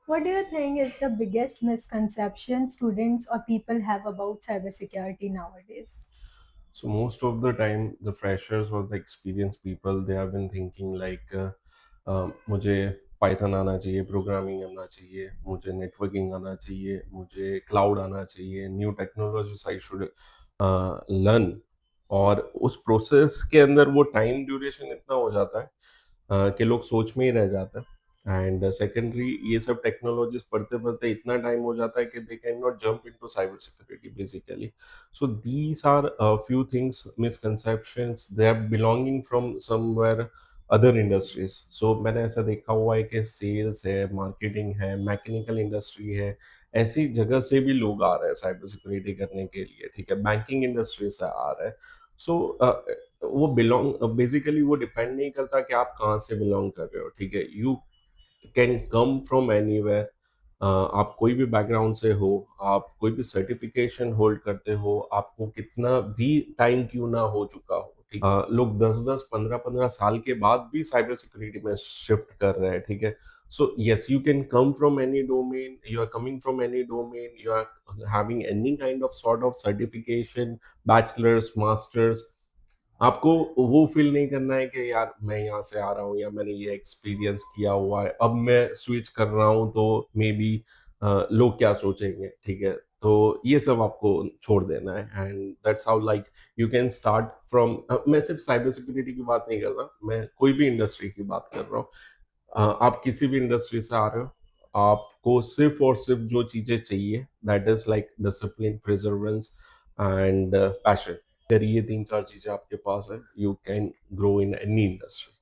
What do you think is the biggest misconception students or people have about cybersecurity nowadays? So most of the time, the freshers or the experienced people, they have been thinking like, मुझे Python आना चाहिए, programming आना चाहिए, मुझे networking आना चाहिए, मुझे cloud आना चाहिए, new technologies I should learn. और उस प्रोसेस के अंदर वो टाइम ड्यूरेशन इतना हो जाता है कि लोग सोच में ही रह जाते हैं। एंड सेकेंडरी, ये सब टेक्नोलॉजीज पढ़ते पढ़ते इतना टाइम हो जाता है कि they can not jump into cyber security basically. So these are a few things, misconceptions. They are belonging from somewhere other industries. So मैंने ऐसा देखा हुआ है कि सेल्स है, मार्केटिंग है, मैकेनिकल इंडस्ट्री है, ऐसी जगह से भी लोग आ रहे हैं साइबर सिक्योरिटी करने के लिए। ठीक है, बैंकिंग इंडस्ट्री से आ रहे हैं। सो वो बिलोंग बेसिकली वो डिपेंड नहीं करता कि आप कहाँ से बिलोंग कर रहे हो। ठीक है, you can come from anywhere. आप कोई भी बैकग्राउंड से हो, आप कोई भी सर्टिफिकेशन होल्ड करते हो, आपको कितना भी टाइम क्यों ना हो चुका हो, ठीक लोग 10-10 15-15 साल के बाद भी साइबर सिक्योरिटी में शिफ्ट कर रहे हैं। ठीक है, so yes, you can come from any domain, you are coming from any domain, you are having any kind of sort of certification, bachelors, masters. आपको वो फील नहीं करना है कि यार मैं यहाँ से आ रहा हूँ या मैंने ये एक्सपीरियंस किया हुआ है, अब मैं स्विच कर रहा हूँ तो मे बी लोग क्या सोचेंगे। ठीक है, तो ये सब आपको छोड़ देना है। And that's how like you can start from. मैं सिर्फ साइबर सिक्योरिटी की बात नहीं कर रहा, मैं कोई भी इंडस्ट्री की बात कर रहा हूँ। आप किसी भी इंडस्ट्री से आ रहे हो, आपको सिर्फ और सिर्फ जो चीजें चाहिए, that is like discipline, प्रिजर्वेंस and passion. अगर ये तीन चार चीजें आपके पास है, you can grow in any industry.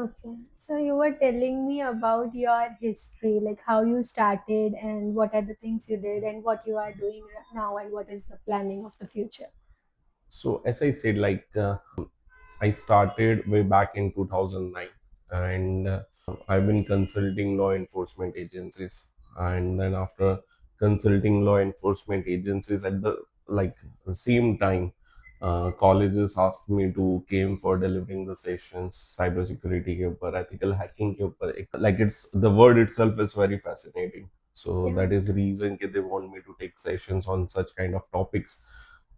Okay. So you were telling me about your history, like how you started and what are the things you did and what you are doing now and what is the planning of the future. So as I said, like I started way back in 2009, and I've been consulting law enforcement agencies. And then after consulting law enforcement agencies, at the like the same time, colleges asked me to came for delivering the sessions cyber security के ऊपर, ethical hacking के ऊपर। Like it's the word itself is very fascinating. So Yeah. that is the reason that they want me to take sessions on such kind of topics.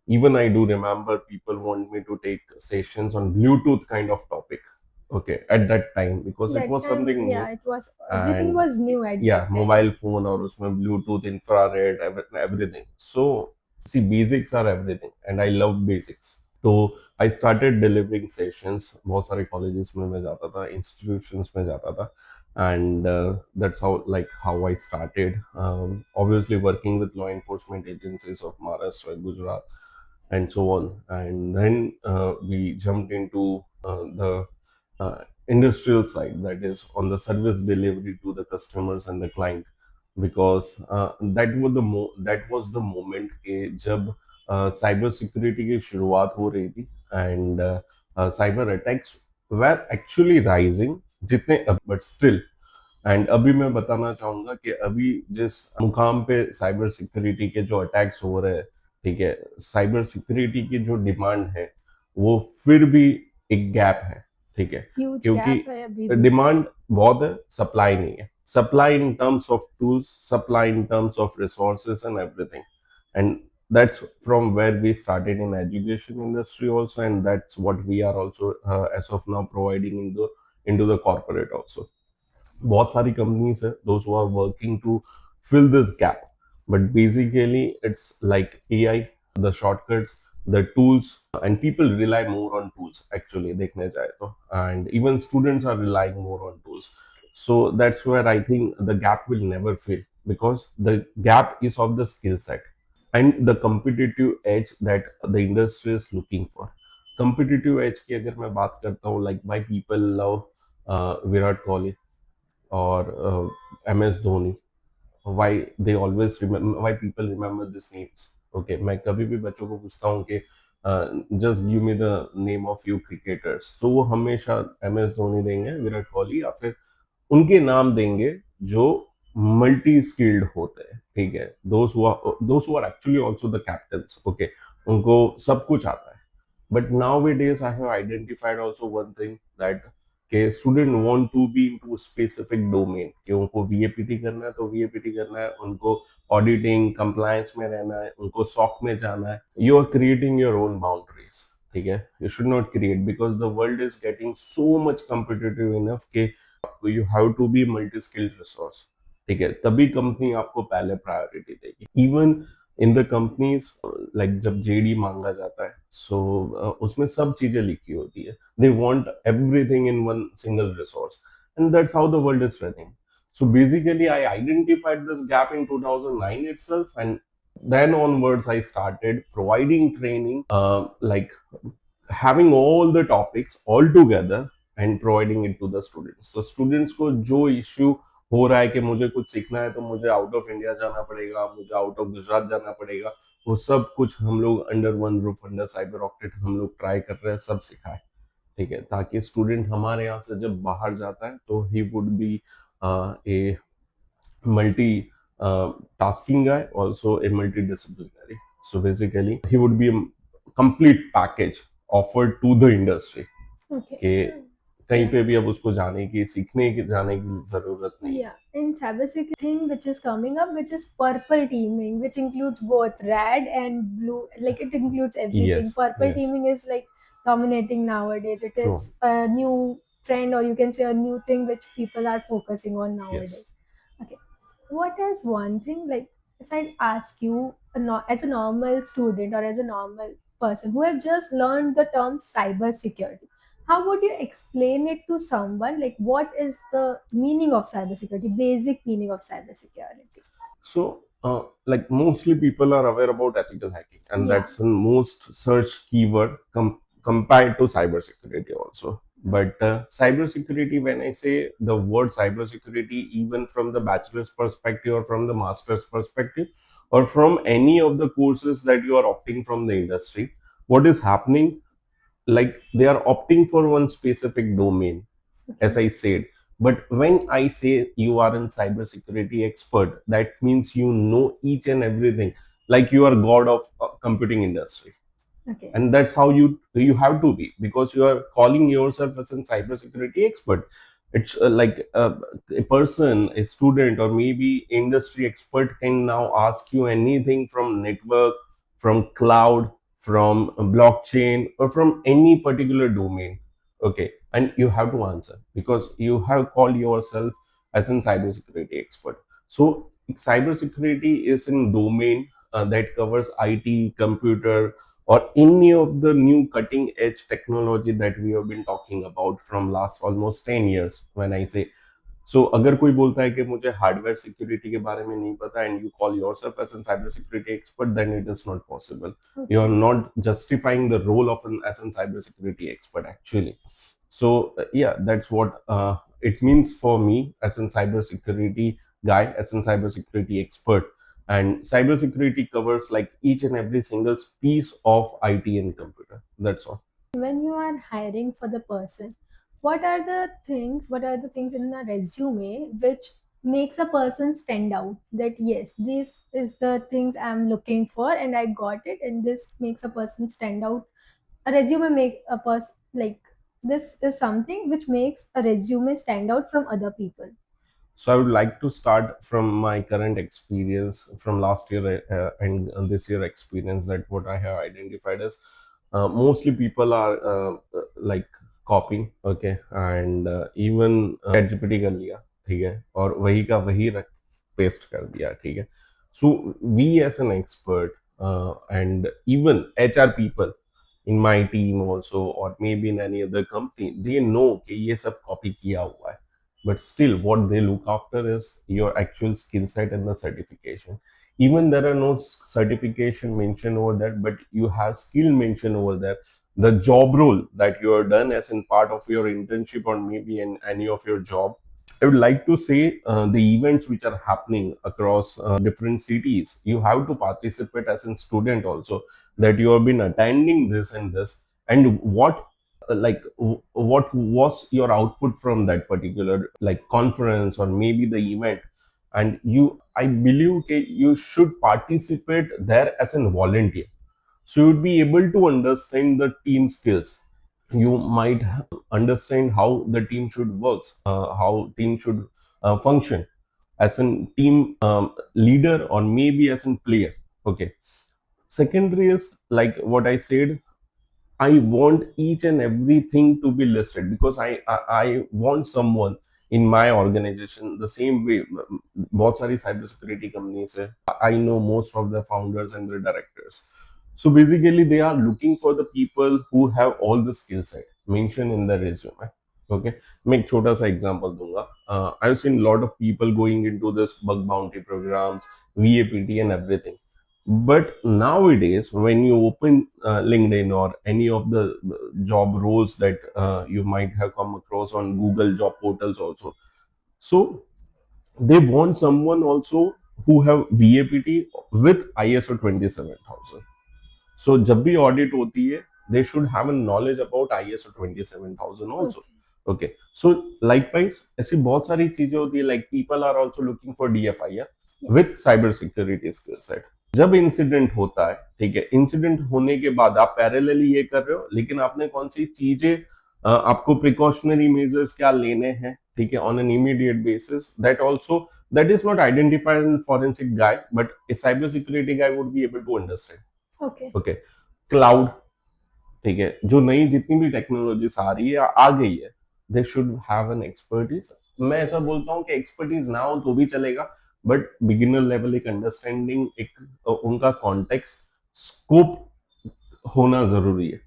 Even I do remember people want me to take sessions on Bluetooth kind of topic. Okay, at that time, because it That was time, something new. yeah, it was everything And was new at yeah, that time. mobile phone और उसमें Bluetooth, infrared, everything. So see, basics are everything, and I love basics. तो I started delivering sessions, बहुत सारे colleges में मैं जाता था, institutions में जाता था। And that's how like how I started, obviously working with law enforcement agencies of Maharashtra, Gujarat and so on. And then we jumped into the industrial side, that is on the service delivery to the customers and the client, because that was the moment के जब cyber security की शुरुआत हो रही थी। And cyber attacks were actually rising, जितने but still. And अभी मैं बताना चाहूंगा कि अभी जिस मुकाम पे साइबर सिक्योरिटी के जो अटैक्स हो रहे हैं, ठीक है, साइबर सिक्योरिटी की जो डिमांड है वो फिर भी एक गैप है। ठीक है, Huge क्योंकि gap है अभी भी. डिमांड बहुत है, सप्लाई नहीं है। Supply in terms of tools, supply in terms of resources and everything. And that's from where we started in education industry also, and that's what we are also as of now providing into the corporate also। बहुत सारी companies है those who are working to fill this gap, but basically it's like AI, the shortcuts, the tools, and people rely more on tools actually देखने जाए तो, and even students are relying more on tools। So that's where I think the gap will never fill, because the gap is of the skill set and the competitive edge that the industry is looking for। competitive edge की अगर मैं बात करता हूँ, like why people love Virat Kohli or MS Dhoni, why they always remember, why people remember these names। okay, मैं कभी भी बच्चों को पूछता हूँ कि just give me the name of you cricketers, तो वो हमेशा MS धोनी देंगे, विराट कोहली, या फिर उनके नाम देंगे जो मल्टी स्किल्ड होते हैं। ठीक है, those who are actually also the captains. Okay, उनको सब कुछ आता है। But nowadays I have identified also one thing, that कि student want to be into specific domain, कि उनको वीएपीटी करना है तो वीएपीटी करना है, उनको ऑडिटिंग कंप्लायंस में रहना है, उनको सॉक में जाना है। You are creating your own boundaries, ठीक है। You should not create, because the world is getting so much competitive enough कि you have to be multi skilled resource, ठीक है। तभी कंपनी आपको पहले प्रायोरिटी देगी। Even in the companies, like जब जेडी मांगा जाता है, सो उसमें सब चीजें लिखी होती है। They want everything in one single resource, and that's how the world is running. So basically, I identified this gap in 2009 itself, and then onwards, I started providing training, like having all the topics all together and providing it to the students. So students को जो issue हो रहा है कि मुझे कुछ सीखना है तो मुझे आउट ऑफ इंडिया जाना पड़ेगा, मुझे आउट ऑफ गुजरात जाना पड़ेगा, वो सब कुछ हम लोग under one roof, under cyber octet हम लोग ट्राई कर रहे हैं, सब सिखाए, ठीक है। ताकि स्टूडेंट हमारे यहाँ से जब बाहर जाता है तो he would be A multi tasking guy, also a multidisciplinary. So basically, he would be a complete package offered to the industry. Okay, कि so कहीं yeah. पे भी अब उसको जाने की, सीखने की, जाने की जरूरत नहीं है। Yeah, in cybersecurity thing which is coming up, which is purple teaming, which includes both red and blue. Like it includes everything. Yes, Purple yes, teaming is like dominating nowadays. It true. is a new trend, or you can say a new thing which people are focusing on Yes. nowadays. Okay, what is one thing, like if I ask you as a normal student or as a normal person who has just learned the term cyber security, how would you explain it to someone, like what is the meaning of cybersecurity, basic meaning of cybersecurity? So, like mostly people are aware about ethical hacking, and Yeah. that's the most searched keyword compared to cybersecurity also. But cybersecurity, when I say the word cybersecurity, even from the bachelor's perspective or from the master's perspective, or from any of the courses that you are opting from the industry, what is happening? Like they are opting for one specific domain, Okay. as I said. But when I say you are a cybersecurity expert, that means you know each and everything. Like you are god of computing industry, Okay. and that's how you have to be, because you are calling yourself as a cybersecurity expert. It's like a person, a student, or maybe industry expert can now ask you anything from network, from cloud, from blockchain, or from any particular domain. Okay, and you have to answer because you have called yourself as a cybersecurity expert. So cybersecurity is a domain that covers IT, computer, or any of the new cutting edge technology that we have been talking about from last almost 10 years. When I say so, अगर कोई बोलता है कि मुझे hardware security के बारे में नहीं पता, and you call yourself as an cyber security expert, then it is not possible. You are Okay. not justifying the role of an as a cybersecurity expert actually. So yeah, that's what it means for me as a cybersecurity guy, as a cybersecurity expert. And cybersecurity covers like each and every single piece of IT and computer. That's all. When you are hiring for the person, what are the things in the resume which makes a person stand out, that yes, this is the things I'm looking for and I got it, and this makes a person stand out. A resume make a person, like, this is something which makes a resume stand out from other people. So I would like to start from my current experience from last year and this year experience. That what I have identified as mostly people are like copying, okay, and even ChatGPT कर लिया, ठीक है, और वही का वही रख paste कर दिया, ठीक है. So we as an expert and even HR people in my team also, or maybe in any other company, they know कि ये सब copy किया हुआ है. But still what they look after is your actual skill set and the certification. Even there are no certification mentioned over there, but you have skill mentioned over there, the job role that you are done as in part of your internship or maybe in any of your job. I would like to say the events which are happening across different cities, you have to participate as a student also, that you have been attending this and this, and what like what was your output from that particular like conference or maybe the event. And you, I believe you should participate there as a volunteer, so you would be able to understand the team skills, you might understand how the team should work, how team should function as a team leader or maybe as a player. Okay. Secondary is like what I said, I want each and everything to be listed because I want someone in my organization the same way. बहुत सारी cyber security companies है. I know most of the founders and the directors. So basically, they are looking for the people who have all the skill set mentioned in the resume. Okay, मैं एक छोटा सा example दूंगा. I've seen a lot of people going into this bug bounty programs, VAPT and everything. But nowadays, when you open LinkedIn or any of the job roles that you might have come across on Google job portals also, so they want someone also who have VAPT with ISO 27000. So जब भी audit होती है, they should have a knowledge about ISO 27000 also. Okay. Okay. So likewise, ऐसी बहुत सारी चीजें होती है, like people are also looking for DFI, yeah, Yeah. with cyber security skill set. जब इंसिडेंट होता है, ठीक है, इंसिडेंट होने के बाद आप पैरेलली ये कर रहे हो, लेकिन आपने कौन सी चीजें आपको प्रिकॉशनरी मेजर्स क्या लेने हैं, ठीक है, on an immediate basis, that also that is not identified in forensic guy, but a cyber security guy would be able to understand. Okay. Okay. Cloud, ठीक है, जो नई जितनी भी टेक्नोलॉजीज आ रही है, आ गई है, they should have an expertise. मैं ऐसा बोलता हूँ कि एक्सपर्टीज ना हो तो भी चलेगा, बट बिगिनर लेवल एक अंडरस्टैंडिंग, एक उनका कॉन्टेक्स्ट स्कोप होना जरूरी है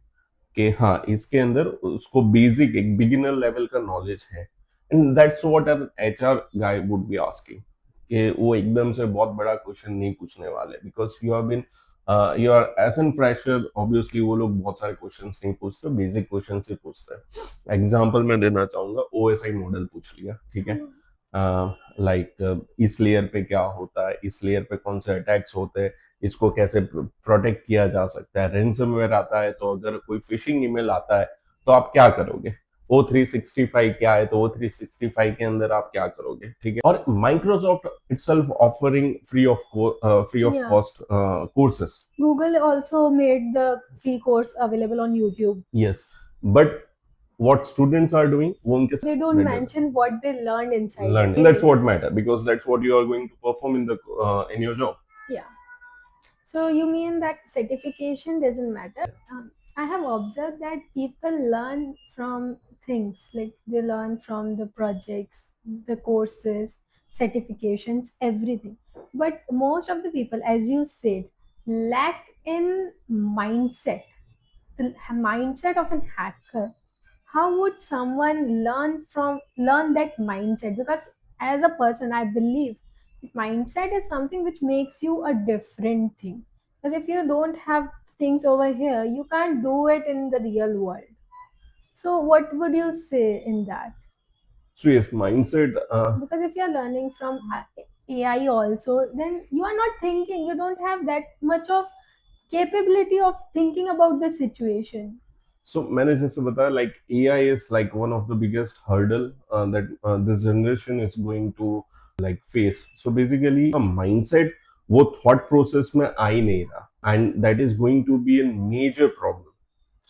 कि हाँ इसके अंदर उसको बेसिक एक बिगिनर लेवल का नॉलेज है. And that's what an HR guy would be asking, कि वो एकदम से बहुत बड़ा क्वेश्चन नहीं पूछने वाले, because you have been you are as an fresher. Obviously वो लोग बहुत सारे क्वेश्चंस नहीं पूछते, बेसिक क्वेश्चन ही पूछते हैं. एग्जांपल मैं देना चाहूंगा, ओएसआई मॉडल पूछ लिया, ठीक है, लाइक इस लेयर पे क्या होता है, इस लेयर पे कौन से अटैक्स होते हैं, इसको कैसे प्रोटेक्ट किया जा सकता है, रेंसमवेयर आता है तो अगर कोई फिशिंग ईमेल आता है तो आप क्या करोगे, O365 क्या है तो O365 के अंदर आप क्या करोगे, ठीक है. और Microsoft itself offering free of Yeah. Cost courses. Google also made the free course available on YouTube. Yes, but what students are doing, वो उनके They don't mention what they learned inside. learn. And that's what matter, because that's what you are going to perform in the in your job. Yeah. So you mean that certification doesn't matter? I have observed that people learn from things like they learn from the projects, the courses, certifications, everything. But most of the people, as you said, lack in mindset, the mindset of an hacker. How would someone learn that mindset? Because as a person, I believe mindset is something which makes you a different thing. Because if you don't have things over here, you can't do it in the real world. So what would you say in that? So yes, mindset. Because if you're learning from AI also, then you are not thinking, you don't have that much of capability of thinking about the situation. So मैंने जैसे बताया, like AI is like one of the biggest hurdle that this generation is going to like face. So basically a mindset वो thought process में आ ही नहीं रहा, and that is going to be a major problem.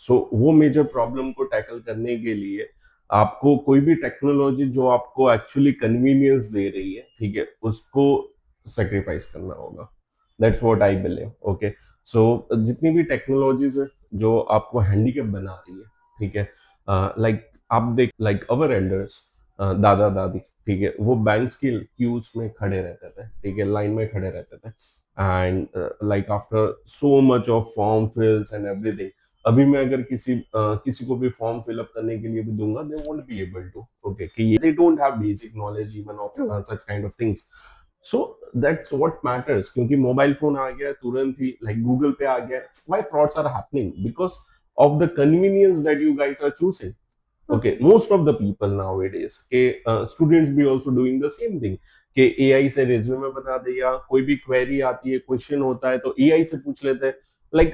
सो वो major problem को tackle करने के लिए आपको कोई भी टेक्नोलॉजी जो आपको एक्चुअली कन्वीनियंस दे रही है, ठीक है, उसको सेक्रीफाइस करना होगा. That's what I believe. Okay. So जितनी भी टेक्नोलॉजीज है जो आपको हैंडीकैप बना रही है, ठीक है, लाइक आप देख, लाइक अवर एल्डर्स, दादा दादी, ठीक है, वो बैंक्स की क्यूज में खड़े रहते थे, ठीक है, लाइन में खड़े रहते थे, and like after so much of form fills and everything, अभी मैं अगर किसी को भी फॉर्म फिलअप करने के लिए भी दूंगा, they won't be able to. Okay, कि they don't have basic knowledge even of such kind of things. So that's what matters, क्योंकि मोबाइल फोन आ गया तुरंत ही, लाइक गूगल पे आ गया. Why frauds are happening? Because of the convenience that you guys are choosing. Okay, most of the people nowadays, के students भी also doing the same thing, कि AI से resume बना दिया, कोई भी query आती है, question होता है तो AI से पूछ लेते हैं. Like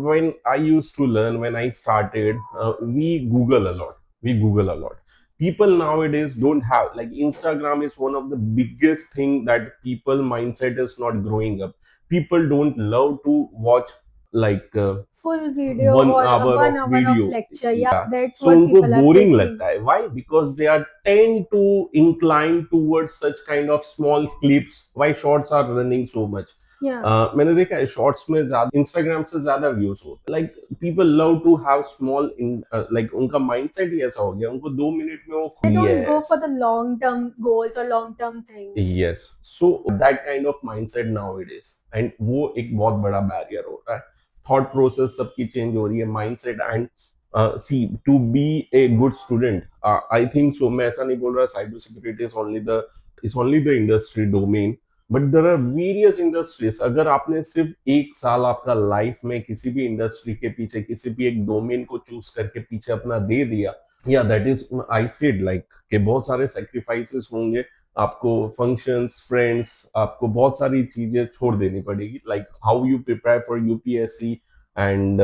when I used to learn, when I started, we Google a lot. We Google a lot. People nowadays don't have, like Instagram is one of the biggest thing that people mindset is not growing up. People don't love to watch like Full video one or a hour of 1 hour of video, lecture. Yeah, या that's so what उनको people are boring facing. लगता है. Why? Because they are tend to incline towards such kind of small clips. Why shorts are running so much? Yeah. मैंने देखा है shorts में ज्यादा, Instagram से ज्यादा व्यूज होते हैं. Like people love to have small, like उनका माइंडसेट ही ऐसा हो गया, उनको 2 मिनट में वो They don't go yes. for the long term goals or long term things. Yes, so that kind of mindset nowadays, and वो एक बहुत बड़ा बैरियर होता है. थॉट प्रोसेस सबकी चेंज हो रही है, mindset. And see, to be a good student, I think so, मैं ऐसा नहीं बोल रहा cyber security is only the industry domain, but there are various industries. अगर आपने सिर्फ 1 साल आपका लाइफ में किसी भी इंडस्ट्री के पीछे, किसी भी एक डोमेन को चूज करके पीछे अपना दे दिया, या that is, I said like, कि बहुत सारे सेक्रीफाइसेस होंगे. आपको फंक्शंस, फ्रेंड्स, आपको बहुत सारी चीजें छोड़ देनी पड़ेगी. Like how you prepare for UPSC and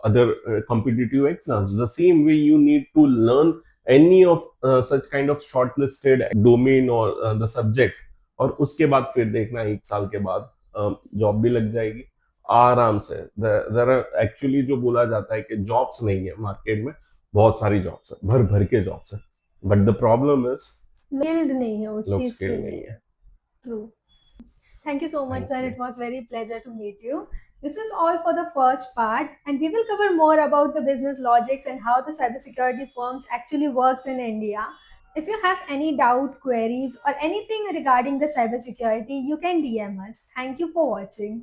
other competitive exams. The same way you need to learn any of such kind of shortlisted domain or the subject. और उसके बाद फिर देखना 1 साल के बाद जॉब भी लग जाएगी आराम से. देयर आर एक्चुअली, जो बोला जाता है कि जॉब्स नहीं है मार्केट में, बहुत सारी जॉब्स है, भर भर के जॉब्स है. But the problem is Skilled नहीं है उस लोग चीज स्किल के नहीं लिए. है. True. Thank you so much, thank sir. You. It was very pleasure to meet you. This is all for the first part, and we will cover more about the business logics and how the cybersecurity firms actually works in India. If you have any doubt, queries, or anything regarding the cybersecurity, you can DM us. Thank you for watching.